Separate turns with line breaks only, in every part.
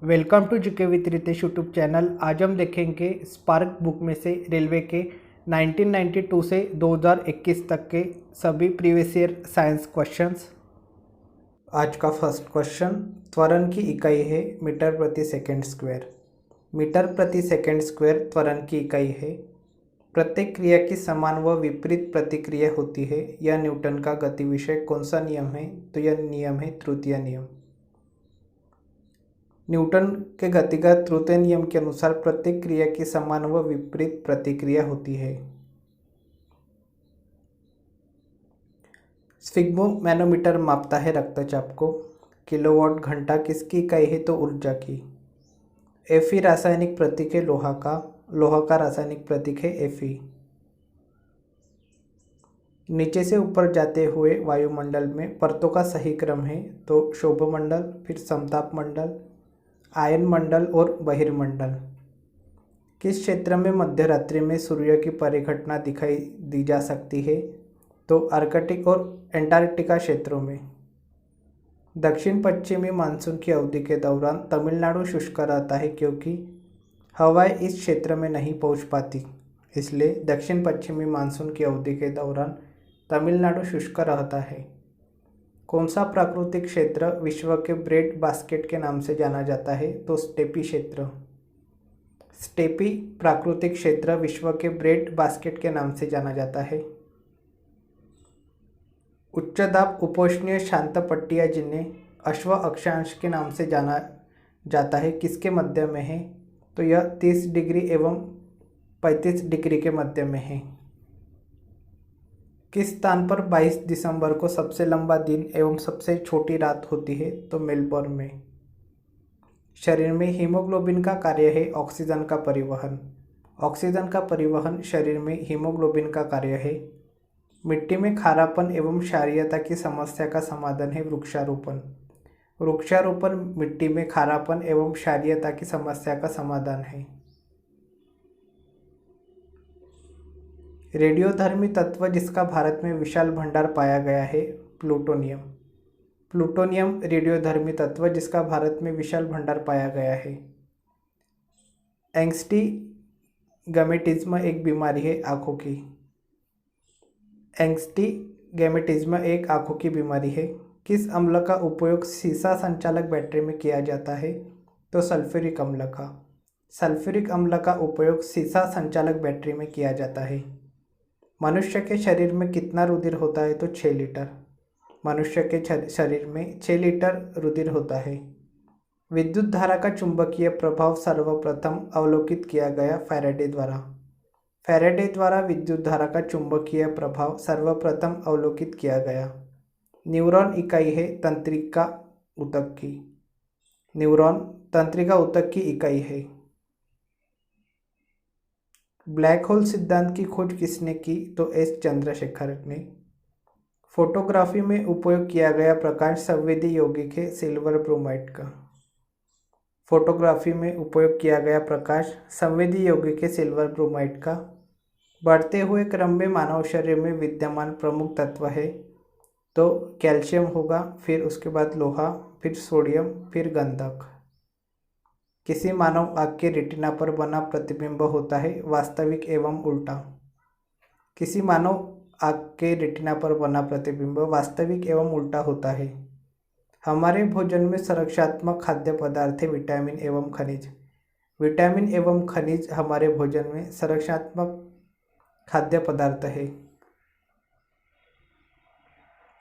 Welcome to GK with Ritesh YouTube channel. आज हम देखेंगे स्पार्क बुक में से रेलवे के 1992 से 2021 तक के सभी प्रीवियस ईयर साइंस क्वेश्चंस। आज का फर्स्ट क्वेश्चन, त्वरण की इकाई है मीटर प्रति सेकंड स्क्वायर। मीटर प्रति सेकंड स्क्वायर त्वरण की इकाई है। प्रत्येक क्रिया की समान व विपरीत प्रतिक्रिया होती है। यह न्यूटन का गति विषय कौन सा नियम है? तो यह नियम है तृतीय नियम। न्यूटन के गतिगत तृतीय नियम के अनुसार प्रत्येक क्रिया की समान व विपरीत प्रतिक्रिया होती है। स्फिग्मो मैनोमीटर मापता है रक्तचाप को। किलोवाट घंटा किसकी इकाई है? तो ऊर्जा की। Fe रासायनिक प्रतीक है लोहा का रासायनिक प्रतीक है Fe। नीचे से ऊपर जाते हुए वायुमंडल में परतों का सही क्रम है तो शोभमंडल, फिर समताप मंडल, आयन मंडल और बहिर्मंडल। किस क्षेत्र में मध्यरात्रि में सूर्य की परिघटना दिखाई दी जा सकती है? तो आर्कटिक और एंटार्क्टिका क्षेत्रों में। दक्षिण पश्चिमी मानसून की अवधि के दौरान तमिलनाडु शुष्क रहता है क्योंकि हवाएं इस क्षेत्र में नहीं पहुंच पाती, इसलिए दक्षिण पश्चिमी मानसून की अवधि के दौरान तमिलनाडु शुष्क रहता है। कौन सा प्राकृतिक क्षेत्र विश्व के ब्रेड बास्केट के नाम से जाना जाता है? तो स्टेपी क्षेत्र। स्टेपी प्राकृतिक क्षेत्र विश्व के ब्रेड बास्केट के नाम से जाना जाता है। उच्च दाब उपोष्णीय शांत पट्टियाँ जिन्हें अश्व अक्षांश के नाम से जाना जाता है किसके मध्य में है? तो यह 30 डिग्री एवं 35 डिग्री के मध्य में है। किस स्थान पर 22 दिसंबर को सबसे लंबा दिन एवं सबसे छोटी रात होती है? तो मेलबोर्न में। शरीर में हीमोग्लोबिन का कार्य है ऑक्सीजन का परिवहन। ऑक्सीजन का परिवहन शरीर में हीमोग्लोबिन का कार्य है। मिट्टी में खारापन एवं क्षारीयता की समस्या का समाधान है वृक्षारोपण। वृक्षारोपण मिट्टी में खारापन एवं क्षारीयता की समस्या का समाधान है। रेडियोधर्मी तत्व जिसका भारत में विशाल भंडार पाया गया है? प्लूटोनियम। प्लूटोनियम रेडियोधर्मी तत्व जिसका भारत में विशाल भंडार पाया गया है। एंग्स्टीगमेटिज्म एक बीमारी है आँखों की। एंग्स्टीगमेटिज्म एक आँखों की बीमारी है। किस अम्ल का उपयोग सीसा संचालक बैटरी में किया जाता है? तो सल्फ्यूरिक अम्ल का। सल्फ्यूरिक अम्ल का उपयोग सीसा संचालक बैटरी में किया जाता है। मनुष्य के शरीर में कितना रुधिर होता है? तो 6 लीटर। मनुष्य के शरीर में 6 लीटर रुधिर होता है। विद्युत धारा का चुंबकीय प्रभाव सर्वप्रथम अवलोकित किया गया फैराडे द्वारा। फैराडे द्वारा विद्युत धारा का चुंबकीय प्रभाव सर्वप्रथम अवलोकित किया गया। न्यूरॉन इकाई है तंत्रिका ऊतक की। न्यूरॉन तंत्रिका ऊतक की इकाई है। ब्लैक होल सिद्धांत की खोज किसने की? तो एस चंद्रशेखर ने। फोटोग्राफी में उपयोग किया गया प्रकाश संवेदी यौगिक है सिल्वर ब्रोमाइड का। फोटोग्राफी में उपयोग किया गया प्रकाश संवेदी यौगिक है सिल्वर ब्रोमाइड का। बढ़ते हुए क्रम में मानव शरीर में विद्यमान प्रमुख तत्व है तो कैल्शियम होगा, फिर उसके बाद लोहा, फिर सोडियम, फिर गंधक। किसी मानव आँख के रेटिना पर बना प्रतिबिंब होता है वास्तविक एवं उल्टा। किसी मानव आँख के रेटिना पर बना प्रतिबिंब वास्तविक एवं उल्टा होता है। हमारे भोजन में संरक्षात्मक खाद्य पदार्थ है विटामिन एवं खनिज। विटामिन एवं खनिज हमारे भोजन में संरक्षात्मक खाद्य पदार्थ है।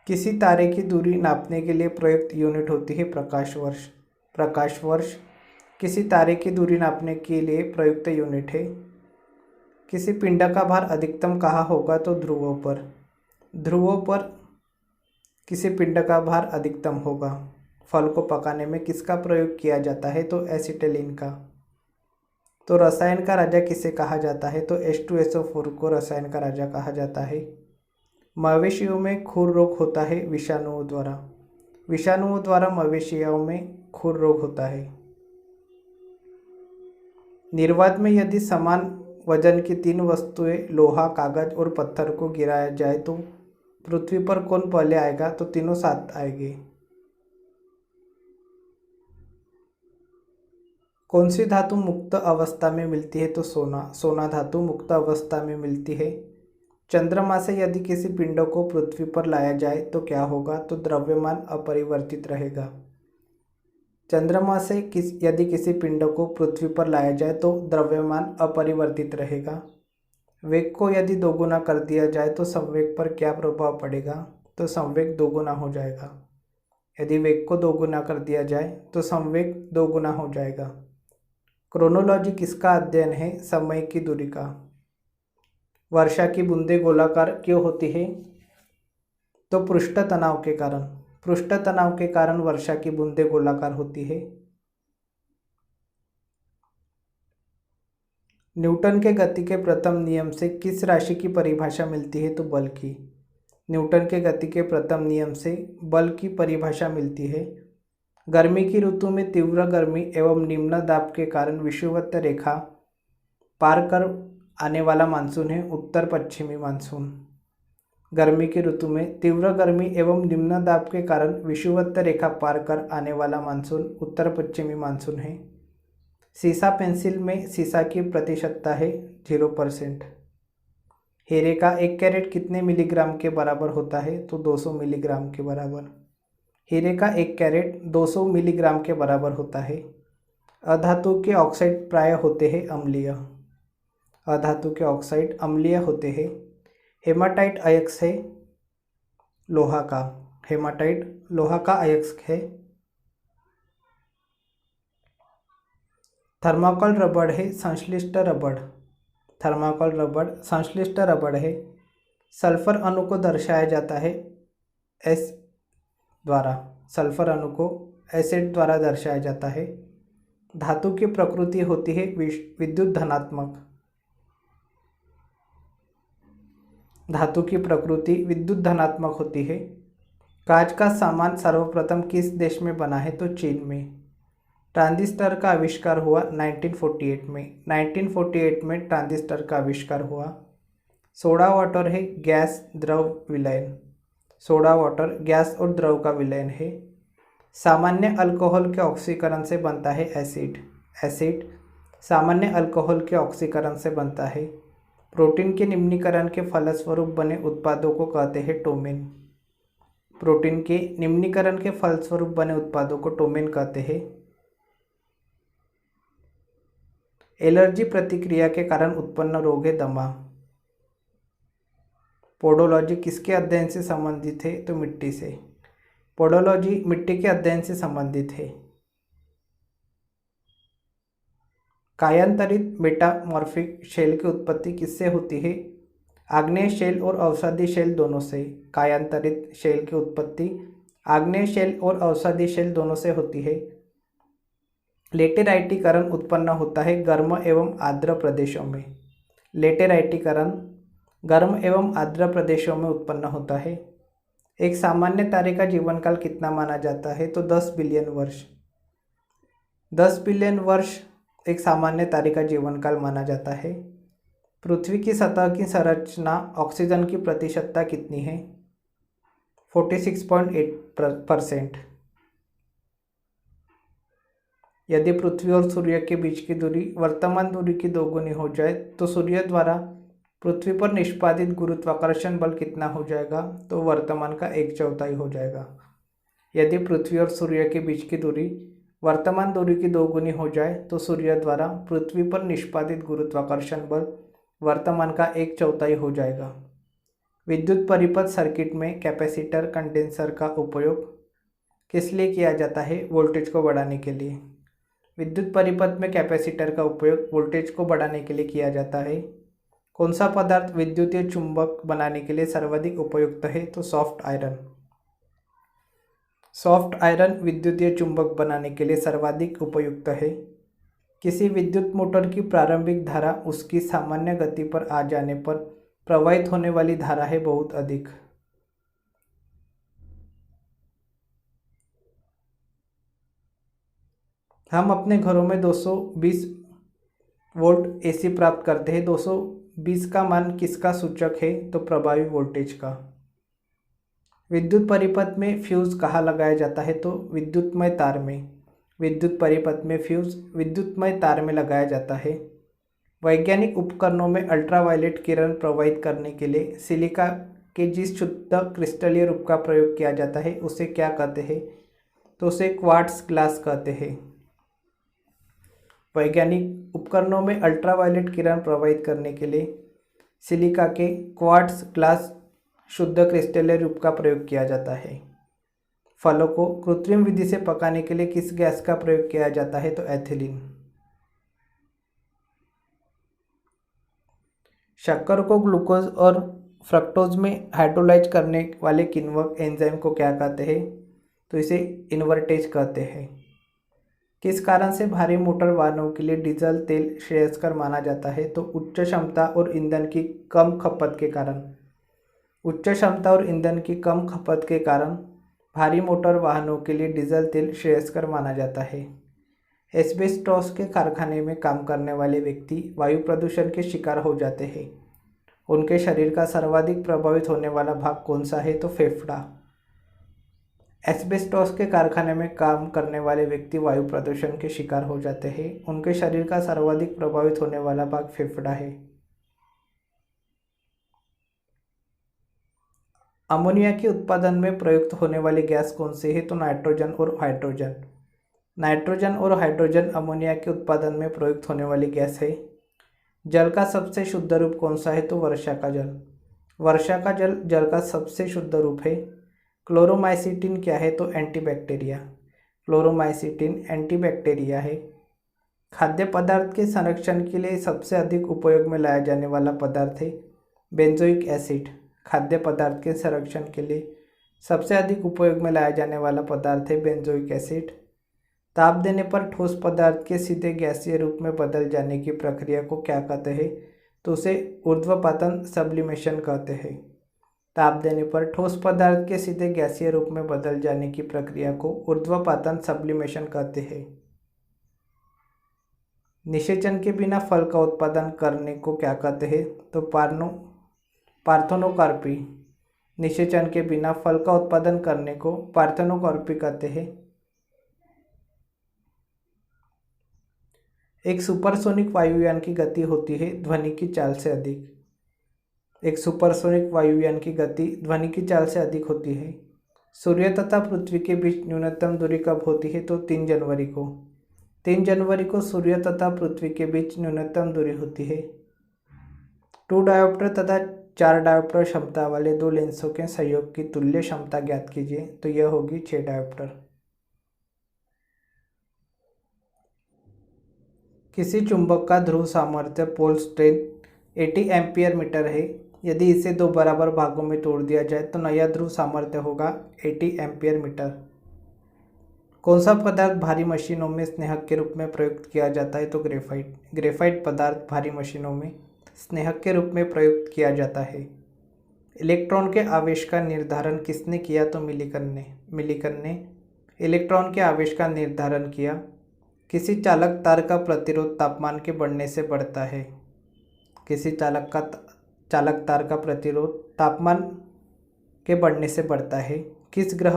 किसी तारे की दूरी नापने के लिए प्रयुक्त यूनिट होती है प्रकाश वर्ष। प्रकाश वर्ष किसी तारे की दूरी नापने के लिए प्रयुक्त यूनिट है। किसी पिंड का भार अधिकतम कहाँ होगा? तो ध्रुवों पर। ध्रुवों पर किसी पिंड का भार अधिकतम होगा। फल को पकाने में किसका प्रयोग किया जाता है? तो एसिटिलीन का। तो रसायन का राजा किसे कहा जाता है? तो H2SO4 को रसायन का राजा कहा जाता है। मवेशियों में खुर रोग होता है विषाणुओं द्वारा। विषाणुओं द्वारा मवेशियों में खुर रोग होता है। निर्वात में यदि समान वजन की 3 वस्तुएं लोहा, कागज और पत्थर को गिराया जाए तो पृथ्वी पर कौन पहले आएगा? तो तीनों साथ आएंगे। कौन सी धातु मुक्त अवस्था में मिलती है? तो सोना। सोना धातु मुक्त अवस्था में मिलती है। चंद्रमा से यदि किसी पिंड को पृथ्वी पर लाया जाए तो क्या होगा? तो द्रव्यमान अपरिवर्तित रहेगा। चंद्रमा से यदि किसी पिंड को पृथ्वी पर लाया जाए तो द्रव्यमान अपरिवर्तित रहेगा। वेग को यदि दोगुना कर दिया जाए तो संवेग पर क्या प्रभाव पड़ेगा? तो संवेग दोगुना हो जाएगा। यदि वेग को दोगुना कर दिया जाए तो संवेग दोगुना हो जाएगा। क्रोनोलॉजी किसका अध्ययन है? समय की दूरी का। वर्षा की बूंदें गोलाकार क्यों होती है? तो पृष्ठ तनाव के कारण। पृष्ठ तनाव के कारण वर्षा की बूंदें गोलाकार होती है। न्यूटन के गति के प्रथम नियम से किस राशि की परिभाषा मिलती है? तो बल की। न्यूटन के गति के प्रथम नियम से बल की परिभाषा मिलती है। गर्मी की ऋतु में तीव्र गर्मी एवं निम्न दाब के कारण विषुवत रेखा पार कर आने वाला मानसून है उत्तर पश्चिमी मानसून। गर्मी की ऋतु में तीव्र गर्मी एवं निम्न दाब के कारण विषुवत रेखा पार कर आने वाला मानसून उत्तर पश्चिमी मानसून है। सीसा पेंसिल में सीसा की प्रतिशतता है 0%। हीरे का 1 कैरेट कितने मिलीग्राम के बराबर होता है? तो 200 मिलीग्राम के बराबर। हीरे का 1 कैरेट 200 मिलीग्राम के बराबर होता है। अधातु के ऑक्साइड प्राय होते हैं अम्लीय। अधातु के ऑक्साइड अम्लीय होते हैं। हेमाटाइट अयस्क है लोहा का। हेमाटाइट लोहा का अयस्क है। थर्माकोल रबड़ है संश्लिष्ट रबड़। थर्माकोल रबड़ संश्लिष्ट रबड़ है। सल्फर अणु को दर्शाया जाता है एस द्वारा। सल्फर अणु को एसिड द्वारा दर्शाया जाता है। धातु की प्रकृति होती है विद्युत धनात्मक। धातु की प्रकृति विद्युत धनात्मक होती है। कांच का सामान सर्वप्रथम किस देश में बना है? तो चीन में। ट्रांजिस्टर का आविष्कार हुआ 1948 में। 1948 में ट्रांजिस्टर का आविष्कार हुआ। सोडा वाटर है गैस द्रव विलयन। सोडा वाटर गैस और द्रव का विलयन है। सामान्य अल्कोहल के ऑक्सीकरण से बनता है एसिड। एसिड सामान्य अल्कोहल के ऑक्सीकरण से बनता है। प्रोटीन के निम्नीकरण के फलस्वरूप बने उत्पादों को कहते हैं टोमेन। प्रोटीन के निम्नीकरण के फलस्वरूप बने उत्पादों को टोमेन कहते हैं। एलर्जी प्रतिक्रिया के कारण उत्पन्न रोग है दमा। पोडोलॉजी किसके अध्ययन से संबंधित है? तो मिट्टी से। पोडोलॉजी मिट्टी के अध्ययन से संबंधित है। कायांतरित मेटामॉर्फिक शेल की उत्पत्ति किससे होती है? आग्नेय शेल और अवसादी शेल दोनों से। कायांतरित शेल की उत्पत्ति आग्नेय शेल और अवसादी शेल दोनों से होती है। लेटेराइटीकरण उत्पन्न होता है गर्म एवं आर्द्र प्रदेशों में। लेटेराइटीकरण गर्म एवं आर्द्र प्रदेशों में उत्पन्न होता है। एक सामान्य तारे का जीवनकाल कितना माना जाता है? तो 10 बिलियन वर्ष। 10 बिलियन वर्ष एक सामान्य तारे का जीवनकाल माना जाता है। पृथ्वी की सतह की संरचना ऑक्सीजन की प्रतिशतता कितनी है? 46.8%। यदि पृथ्वी और सूर्य के बीच की दूरी वर्तमान दूरी की दोगुनी हो जाए तो सूर्य द्वारा पृथ्वी पर निष्पादित गुरुत्वाकर्षण बल कितना हो जाएगा? तो वर्तमान का 1/4 हो जाएगा। यदि पृथ्वी और सूर्य के बीच की दूरी वर्तमान दूरी की दोगुनी हो जाए तो सूर्य द्वारा पृथ्वी पर निष्पादित गुरुत्वाकर्षण बल वर्तमान का 1/4 हो जाएगा। विद्युत परिपथ सर्किट में कैपेसिटर कंडेंसर का उपयोग किस लिए किया जाता है? वोल्टेज को बढ़ाने के लिए। विद्युत परिपथ में कैपेसिटर का उपयोग वोल्टेज को बढ़ाने के लिए किया जाता है। कौन सा पदार्थ विद्युतीय चुंबक बनाने के लिए सर्वाधिक उपयुक्त है? तो सॉफ्ट आयरन। सॉफ्ट आयरन विद्युतीय चुंबक बनाने के लिए सर्वाधिक उपयुक्त है। किसी विद्युत मोटर की प्रारंभिक धारा उसकी सामान्य गति पर आ जाने पर प्रवाहित होने वाली धारा है बहुत अधिक। हम अपने घरों में 220 वोल्ट एसी प्राप्त करते हैं। 220 का मान किसका सूचक है? तो प्रभावी वोल्टेज का। विद्युत परिपथ में फ्यूज कहाँ लगाया जाता है? तो विद्युतमय तार में। विद्युत परिपथ में फ्यूज विद्युतमय तार में लगाया जाता है। वैज्ञानिक उपकरणों में अल्ट्रावायलेट किरण प्रवाहित करने के लिए सिलिका के जिस शुद्ध क्रिस्टलीय रूप का प्रयोग किया जाता है उसे क्या कहते हैं? तो उसे क्वार्ट्ज ग्लास कहते हैं। वैज्ञानिक उपकरणों में अल्ट्रावायलेट किरण प्रवाहित करने के लिए सिलिका के क्वार्ट्ज ग्लास शुद्ध क्रिस्टलीय रूप का प्रयोग किया जाता है। फलों को कृत्रिम विधि से पकाने के लिए किस गैस का प्रयोग किया जाता है? तो एथिलीन। शक्कर को ग्लूकोज और फ्रक्टोज में हाइड्रोलाइज करने वाले किण्वक एंजाइम को क्या कहते हैं? तो इसे इन्वर्टेज कहते हैं। किस कारण से भारी मोटर वाहनों के लिए डीजल तेल श्रेयस्कर माना जाता है? तो उच्च क्षमता और ईंधन की कम खपत के कारण। उच्च क्षमता और ईंधन की कम खपत के कारण भारी मोटर वाहनों के लिए डीजल तेल श्रेयस्कर माना जाता है। एस्बेस्टॉस के कारखाने में काम करने वाले व्यक्ति वायु प्रदूषण के शिकार हो जाते हैं। उनके शरीर का सर्वाधिक प्रभावित होने वाला भाग कौन सा है? तो फेफड़ा। एस्बेस्टॉस के कारखाने में काम करने वाले व्यक्ति वायु प्रदूषण के शिकार हो जाते हैं। उनके शरीर का सर्वाधिक प्रभावित होने वाला भाग फेफड़ा है। अमोनिया के उत्पादन में प्रयुक्त होने वाली गैस कौन सी है? तो नाइट्रोजन और हाइड्रोजन। नाइट्रोजन और हाइड्रोजन अमोनिया के उत्पादन में प्रयुक्त होने वाली गैस है। जल का सबसे शुद्ध रूप कौन सा है? तो वर्षा का जल। वर्षा का जल जल का सबसे शुद्ध रूप है। क्लोरोमाइसिटिन क्या है? तो एंटीबैक्टीरिया। क्लोरोमाइसिटिन एंटीबैक्टीरिया है। खाद्य पदार्थ के संरक्षण के लिए सबसे अधिक उपयोग में लाया जाने वाला पदार्थ है बेंजोइक एसिड। खाद्य पदार्थ के संरक्षण के लिए सबसे अधिक उपयोग में लाया जाने वाला पदार्थ है बेंजोइक एसिड। ताप देने पर ठोस पदार्थ के सीधे गैसीय रूप में बदल जाने की प्रक्रिया को क्या कहते हैं? तो उसे ऊर्ध्वपातन सब्लिमेशन कहते हैं। ताप देने पर ठोस पदार्थ के सीधे गैसीय रूप में बदल जाने की प्रक्रिया को ऊर्ध्वपातन सब्लिमेशन कहते हैं। निषेचन के बिना फल का उत्पादन करने को क्या कहते हैं? तो पार्थेनोकार्पी। निषेचन के बिना फल का उत्पादन करने को पार्थेनोकार्पी कहते हैं। एक सुपरसोनिक वायुयान की गति होती है ध्वनि की चाल से अधिक। एक सुपरसोनिक वायुयान की गति ध्वनि की चाल से अधिक होती है। सूर्य तथा पृथ्वी के बीच न्यूनतम दूरी कब होती है? तो 3 जनवरी को। 3 जनवरी को सूर्य तथा पृथ्वी के बीच न्यूनतम दूरी होती है। 2 डायोप्टर तथा 4 डायोप्टर क्षमता वाले 2 लेंसों के संयोग की तुल्य क्षमता ज्ञात कीजिए। तो यह होगी 6 डायोप्टर। किसी चुंबक का ध्रुव सामर्थ्य पोल स्ट्रेंथ 80 एम्पियर मीटर है। यदि इसे 2 बराबर भागों में तोड़ दिया जाए तो नया ध्रुव सामर्थ्य होगा 80 एम्पियर मीटर। कौन सा पदार्थ भारी मशीनों में स्नेहक के रूप में प्रयुक्त किया जाता है? तो ग्रेफाइट। ग्रेफाइट पदार्थ भारी मशीनों में स्नेहक के रूप में प्रयुक्त किया जाता है। इलेक्ट्रॉन के आवेश का निर्धारण किसने किया? तो मिलिकन ने इलेक्ट्रॉन के आवेश का निर्धारण किया। किसी चालक तार का प्रतिरोध तापमान के बढ़ने से बढ़ता है। किसी चालक तार का प्रतिरोध तापमान के बढ़ने से बढ़ता है। किस ग्रह